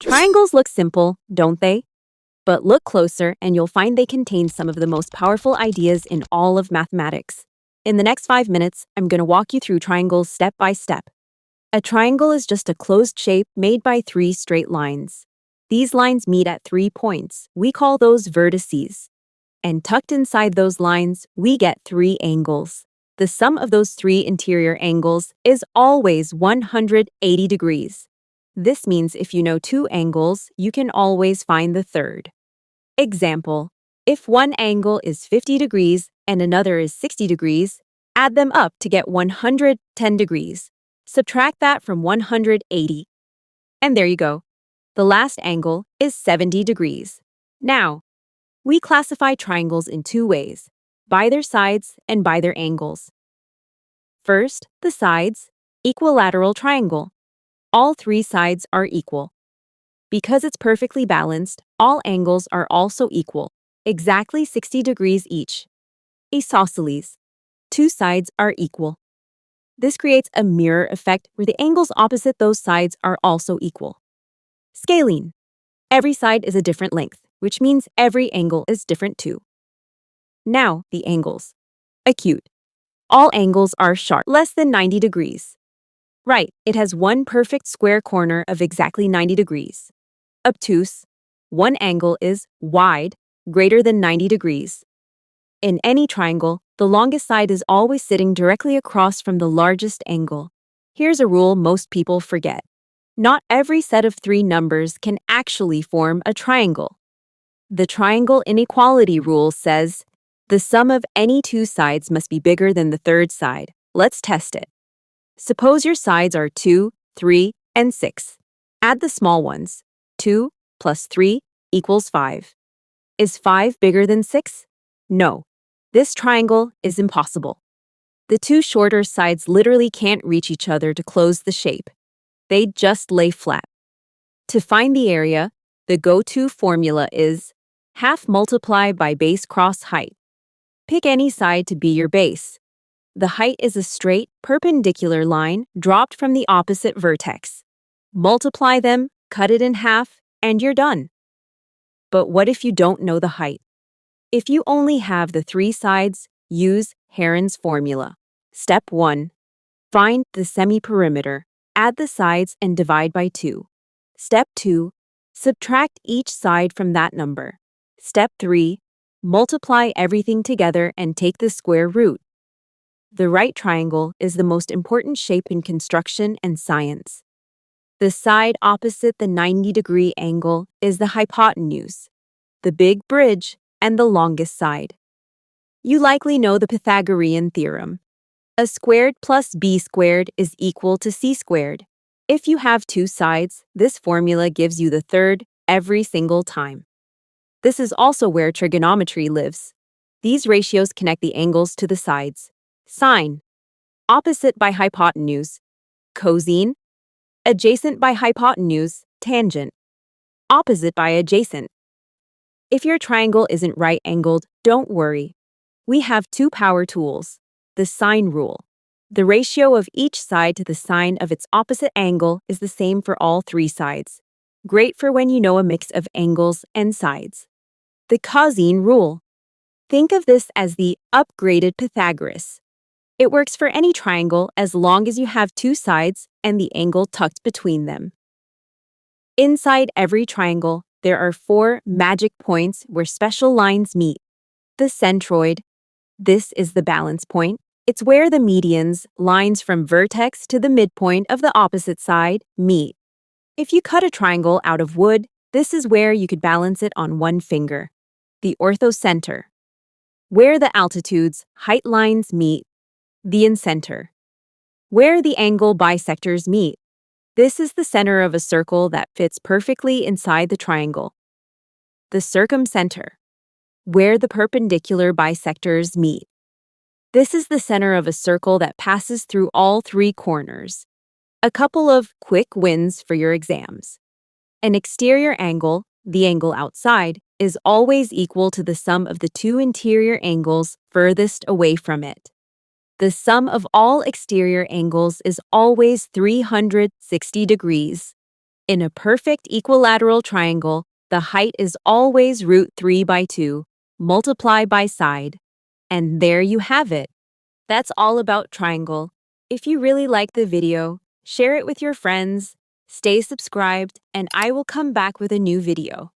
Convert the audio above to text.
Triangles look simple, don't they? But look closer and you'll find they contain some of the most powerful ideas in all of mathematics. In the next 5 minutes, I'm going to walk you through triangles step by step. A triangle is just a closed shape made by 3 straight lines. These lines meet at 3 points. We call those vertices. And tucked inside those lines, we get 3 angles. The sum of those 3 interior angles is always 180 degrees. This means if you know 2 angles, you can always find the third. Example: if one angle is 50 degrees and another is 60 degrees, add them up to get 110 degrees. Subtract that from 180. And there you go. The last angle is 70 degrees. Now, we classify triangles in 2 ways: by their sides and by their angles. First, the sides: equilateral triangle. All 3 sides are equal. Because it's perfectly balanced, all angles are also equal, exactly 60 degrees each. Isosceles: 2 sides are equal. This creates a mirror effect where the angles opposite those sides are also equal. Scalene: every side is a different length, which means every angle is different too. Now, the angles. Acute: all angles are sharp, less than 90 degrees. Right, it has one perfect square corner of exactly 90 degrees. Obtuse: one angle is wide, greater than 90 degrees. In any triangle, the longest side is always sitting directly across from the largest angle. Here's a rule most people forget. Not every set of 3 numbers can actually form a triangle. The triangle inequality rule says the sum of any 2 sides must be bigger than the third side. Let's test it. Suppose your sides are 2, 3, and 6. Add the small ones. 2 plus 3 equals 5. Is 5 bigger than 6? No. This triangle is impossible. The 2 shorter sides literally can't reach each other to close the shape. They just lay flat. To find the area, the go-to formula is half multiply by base cross height. Pick any side to be your base. The height is a straight, perpendicular line dropped from the opposite vertex. Multiply them, cut it in half, and you're done. But what if you don't know the height? If you only have the 3 sides, use Heron's formula. Step 1. Find the semiperimeter. Add the sides and divide by 2. Step 2. Subtract each side from that number. Step 3. Multiply everything together and take the square root. The right triangle is the most important shape in construction and science. The side opposite the 90-degree angle is the hypotenuse, the big bridge, and the longest side. You likely know the Pythagorean theorem. A squared plus b squared is equal to c squared. If you have 2 sides, this formula gives you the third every single time. This is also where trigonometry lives. These ratios connect the angles to the sides. Sine: opposite by hypotenuse. Cosine: adjacent by hypotenuse. Tangent: opposite by adjacent. If your triangle isn't right-angled, don't worry. We have 2 power tools. The sine rule: the ratio of each side to the sine of its opposite angle is the same for all 3 sides. Great for when you know a mix of angles and sides. The cosine rule: think of this as the upgraded Pythagoras. It works for any triangle as long as you have 2 sides and the angle tucked between them. Inside every triangle, there are 4 magic points where special lines meet. The centroid: this is the balance point. It's where the medians, lines from vertex to the midpoint of the opposite side, meet. If you cut a triangle out of wood, this is where you could balance it on 1 finger. The orthocenter: where the altitudes, height lines meet. The incenter: where the angle bisectors meet. This is the center of a circle that fits perfectly inside the triangle. The circumcenter: where the perpendicular bisectors meet. This is the center of a circle that passes through all 3 corners. A couple of quick wins for your exams. An exterior angle, the angle outside, is always equal to the sum of the 2 interior angles furthest away from it. The sum of all exterior angles is always 360 degrees. In a perfect equilateral triangle, the height is always root 3 by 2. Multiply by side. And there you have it. That's all about triangle. If you really like the video, share it with your friends, stay subscribed, and I will come back with a new video.